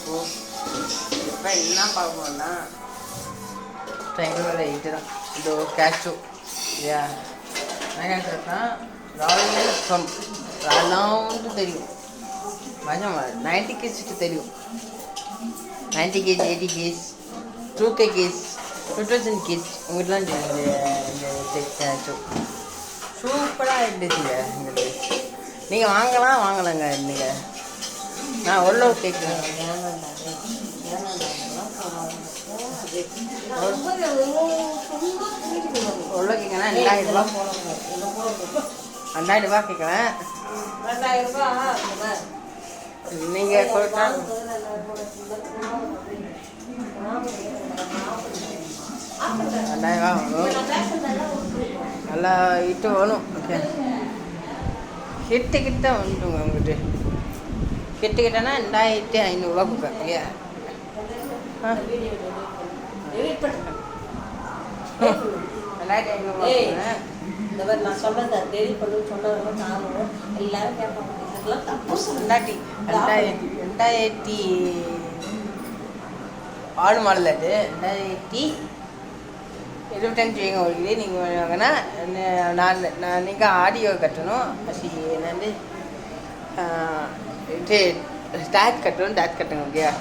இப்போ என்ன பார்க்க போனா ட்ரைங்களோட இது தான் இது கேஷு இல்லையா என்ன ராயல் ஃப்ரம் ரவுண்டு தெரியும் கொஞ்சம் 90 கேஜிட்டு தெரியும் 90 கேஜி 80 கேஜ் 2K கேஜ் 2000 கேஜ் உங்கள்கிட்டலாம் தெரியும் இந்த கேஷு சூப்பராக இருந்துச்சுங்க எங்களுக்கு நீங்கள் வாங்கலாங்க நீங்கள் நான் எவ்வளோ கேட்குறேன் எவ்வளோ கேட்குறேன் 2000 ரூபா கேட்குறேன் நீங்கள் கொடுத்தா 2000 வரும் நல்லா இட்டு வேணும் ஓகே கிட்ட வந்துட்டுங்க உங்கள்கிட்ட கிட்டனா 2500 கொடுப்பேன் இல்லையா நான் சொல்றத டெய்லி பண்ணு சொன்னவங்க நானும் எல்லாரும் கேட்பாங்க இதெல்லாம் தப்பு 2006 மாடல் அது 2025 உங்களுக்கு நீங்கள் வாங்கினா நான் நீங்கள் ஆடியோ கட்டணும் என்னது இது டேட் கட்டணும் கட்டணும் இல்லையா